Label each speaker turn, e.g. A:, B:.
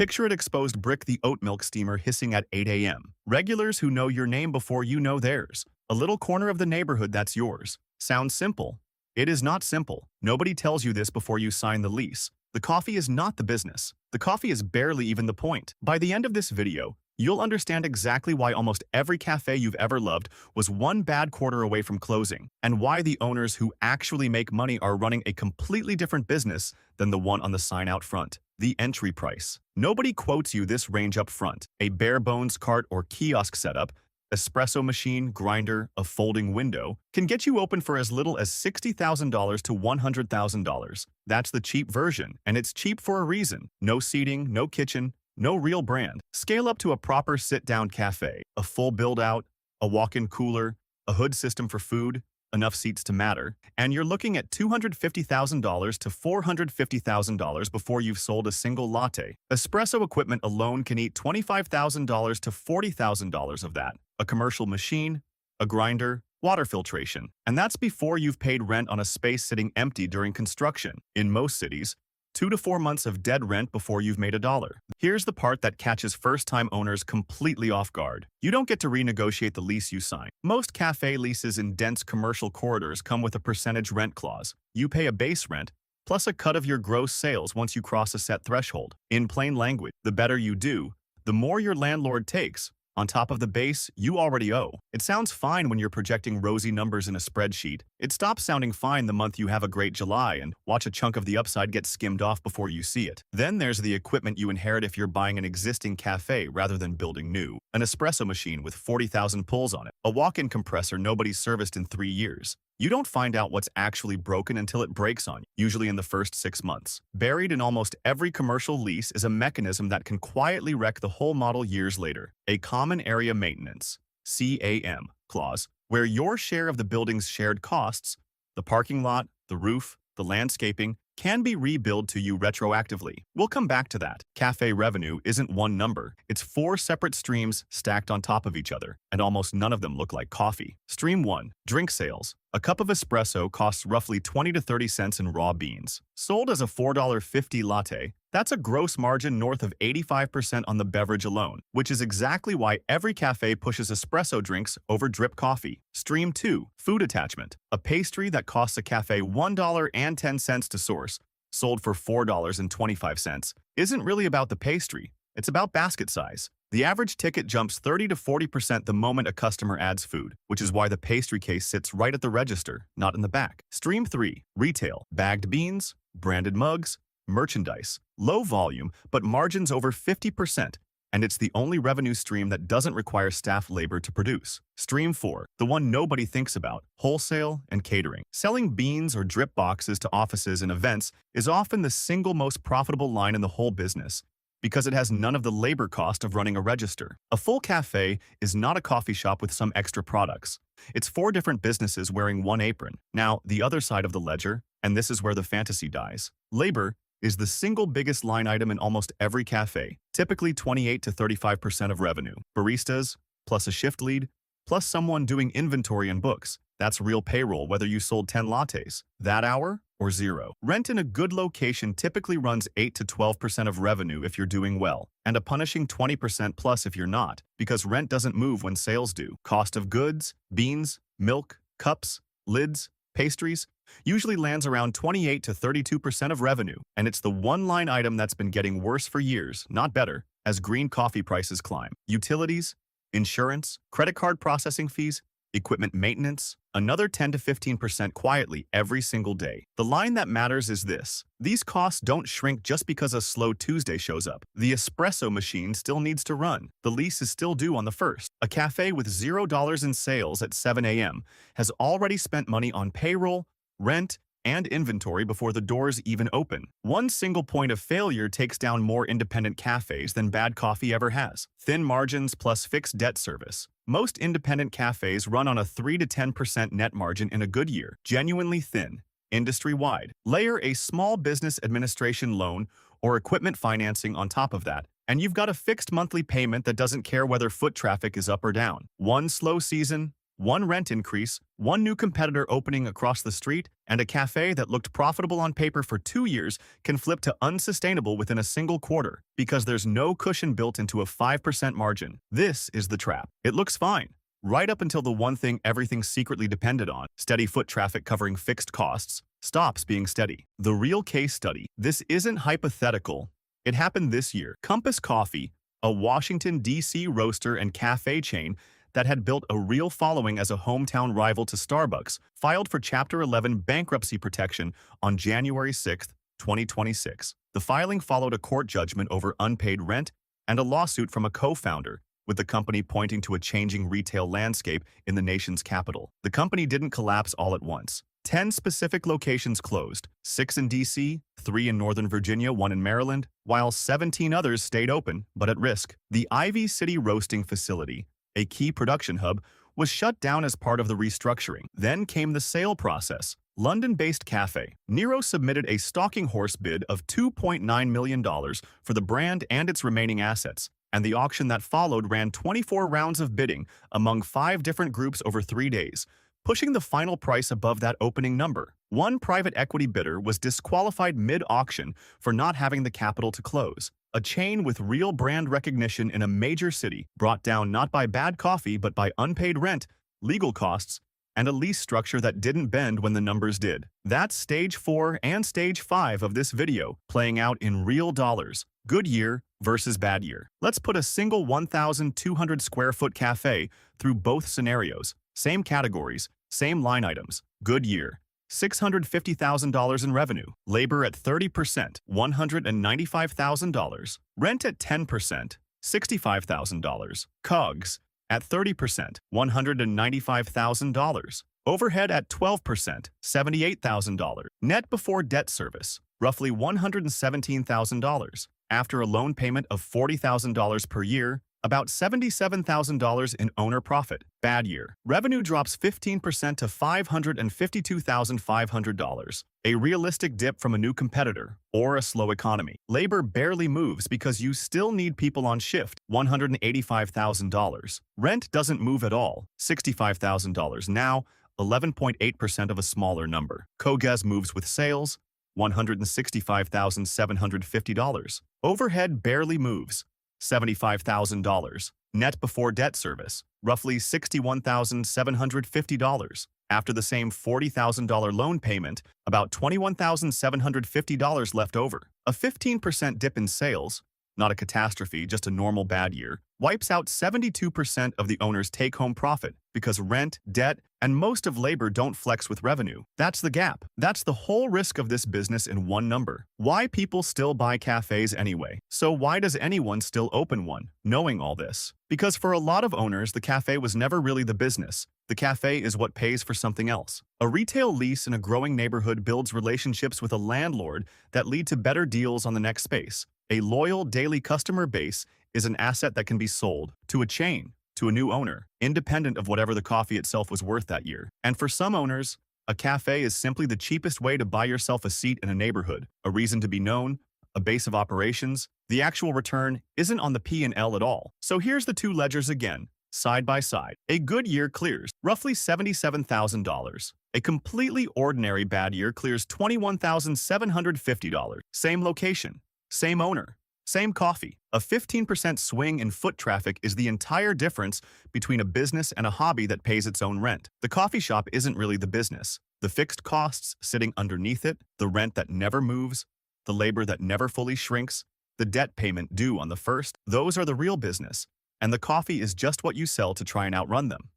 A: Picture it: exposed brick, the oat milk steamer hissing at 8 a.m. Regulars who know your name before you know theirs. A little corner of the neighborhood that's yours. Sounds simple. It is not simple. Nobody tells you this before you sign the lease. The coffee is not the business. The coffee is barely even the point. By the end of this video, you'll understand exactly why almost every cafe you've ever loved was one bad quarter away from closing, and why the owners who actually make money are running a completely different business than the one on the sign out front. The entry price. Nobody quotes you this range up front. A bare-bones cart or kiosk setup, espresso machine, grinder, a folding window, can get you open for as little as $60,000 to $100,000. That's the cheap version, and it's cheap for a reason. No seating, no kitchen, no real brand. Scale up to a proper sit-down cafe, a full build-out, a walk-in cooler, a hood system for food, enough seats to matter, and you're looking at $250,000 to $450,000 before you've sold a single latte. Espresso equipment alone can eat $25,000 to $40,000 of that. A commercial machine, a grinder, water filtration. And that's before you've paid rent on a space sitting empty during construction. In most cities, 2 to 4 months of dead rent before you've made $1. Here's the part that catches first-time owners completely off guard. You don't get to renegotiate the lease you sign. Most cafe leases in dense commercial corridors come with a percentage rent clause. You pay a base rent, plus a cut of your gross sales once you cross a set threshold. In plain language, the better you do, the more your landlord takes, on top of the base you already owe. It sounds fine when you're projecting rosy numbers in a spreadsheet. It stops sounding fine the month you have a great July and watch a chunk of the upside get skimmed off before you see it. Then there's the equipment you inherit if you're buying an existing cafe rather than building new. An espresso machine with 40,000 pulls on it. A walk-in compressor nobody's serviced in 3 years. You don't find out what's actually broken until it breaks on you, usually in the first 6 months. Buried in almost every commercial lease is a mechanism that can quietly wreck the whole model years later. A common area maintenance (CAM) clause, where your share of the building's shared costs, the parking lot, the roof, the landscaping, can be rebilled to you retroactively. We'll come back to that. Cafe revenue isn't one number. It's 4 separate streams stacked on top of each other, and almost none of them look like coffee. Stream 1. Drink sales. A cup of espresso costs roughly 20 to 30 cents in raw beans. Sold as a $4.50 latte, that's a gross margin north of 85% on the beverage alone, which is exactly why every cafe pushes espresso drinks over drip coffee. Stream 2. Food attachment. A pastry that costs a cafe $1.10 to source, sold for $4.25, isn't really about the pastry. It's about basket size. The average ticket jumps 30 to 40% the moment a customer adds food, which is why the pastry case sits right at the register, not in the back. Stream 3. Retail. Bagged beans, branded mugs, merchandise. Low volume, but margins over 50%, and it's the only revenue stream that doesn't require staff labor to produce. Stream 4. The one nobody thinks about. Wholesale and catering. Selling beans or drip boxes to offices and events is often the single most profitable line in the whole business, because it has none of the labor cost of running a register. A full cafe is not a coffee shop with some extra products. It's 4 different businesses wearing one apron. Now, the other side of the ledger, and this is where the fantasy dies. Labor is the single biggest line item in almost every cafe, typically 28 to 35% of revenue. Baristas, plus a shift lead, plus someone doing inventory and books. That's real payroll whether you sold 10 lattes that hour or 0. Rent in a good location typically runs 8 to 12% of revenue if you're doing well, and a punishing 20% plus if you're not, because rent doesn't move when sales do. Cost of goods, beans, milk, cups, lids, pastries, usually lands around 28 to 32% of revenue, and it's the one line item that's been getting worse for years, not better, as green coffee prices climb. Utilities, insurance, credit card processing fees, equipment maintenance, another 10 to 15% quietly every single day. The line that matters is this: these costs don't shrink just because a slow Tuesday shows up. The espresso machine still needs to run. The lease is still due on the 1st. A cafe with $0 in sales at 7 a.m. has already spent money on payroll, rent, and inventory before the doors even open. One single point of failure takes down more independent cafes than bad coffee ever has. Thin margins plus fixed debt service. Most independent cafes run on a 3 to 10% net margin in a good year. Genuinely thin. Industry-wide. Layer a small business administration loan or equipment financing on top of that, and you've got a fixed monthly payment that doesn't care whether foot traffic is up or down. One slow season, one rent increase, one new competitor opening across the street, and a cafe that looked profitable on paper for 2 years can flip to unsustainable within a single quarter because there's no cushion built into a 5% margin. This is the trap. It looks fine, right up until the one thing everything secretly depended on, steady foot traffic covering fixed costs, stops being steady. The real case study. This isn't hypothetical. It happened this year. Compass Coffee, a Washington, D.C. roaster and cafe chain that had built a real following as a hometown rival to Starbucks, filed for Chapter 11 bankruptcy protection on January 6, 2026. The filing followed a court judgment over unpaid rent and a lawsuit from a co-founder, with the company pointing to a changing retail landscape in the nation's capital. The company didn't collapse all at once. 10 specific locations closed, 6 in D.C., 3 in Northern Virginia, 1 in Maryland, while 17 others stayed open, but at risk. The Ivy City Roasting Facility, a key production hub, was shut down as part of the restructuring. Then came the sale process. London-based cafe Nero submitted a stalking horse bid of $2.9 million for the brand and its remaining assets, and the auction that followed ran 24 rounds of bidding among 5 different groups over 3 days, pushing the final price above that opening number. One private equity bidder was disqualified mid-auction for not having the capital to close. A chain with real brand recognition in a major city, brought down not by bad coffee but by unpaid rent, legal costs, and a lease structure that didn't bend when the numbers did. That's stage 4 and stage 5 of this video, playing out in real dollars. Good year versus bad year. Let's put a single 1,200 square foot cafe through both scenarios. Same categories, same line items. Good year, $650,000 in revenue. Labor at 30%, $195,000. Rent at 10%, $65,000. COGS at 30%, $195,000. Overhead at 12%, $78,000. Net before debt service, roughly $117,000. After a loan payment of $40,000 per year, about $77,000 in owner profit. Bad year. Revenue drops 15% to $552,500. A realistic dip from a new competitor or a slow economy. Labor barely moves because you still need people on shift. $185,000. Rent doesn't move at all. $65,000 now, 11.8% of a smaller number. COGS moves with sales. $165,750. Overhead barely moves. $75,000. Net before debt service, roughly $61,750. After the same $40,000 loan payment, about $21,750 left over. A 15% dip in sales, not a catastrophe, just a normal bad year, wipes out 72% of the owner's take-home profit because rent, debt, and most of labor don't flex with revenue. That's the gap. That's the whole risk of this business in one number. Why people still buy cafes anyway? So why does anyone still open one, knowing all this? Because for a lot of owners, the cafe was never really the business. The cafe is what pays for something else. A retail lease in a growing neighborhood builds relationships with a landlord that lead to better deals on the next space. A loyal daily customer base is an asset that can be sold to a chain, to a new owner, independent of whatever the coffee itself was worth that year. And for some owners, a cafe is simply the cheapest way to buy yourself a seat in a neighborhood, a reason to be known, a base of operations. The actual return isn't on the P&L at all. So here's the two ledgers again, side by side. A good year clears roughly $77,000. A completely ordinary bad year clears $21,750. Same location, same owner, same coffee. A 15% swing in foot traffic is the entire difference between a business and a hobby that pays its own rent. The coffee shop isn't really the business. The fixed costs sitting underneath it, the rent that never moves, the labor that never fully shrinks, the debt payment due on the first, those are the real business. And the coffee is just what you sell to try and outrun them.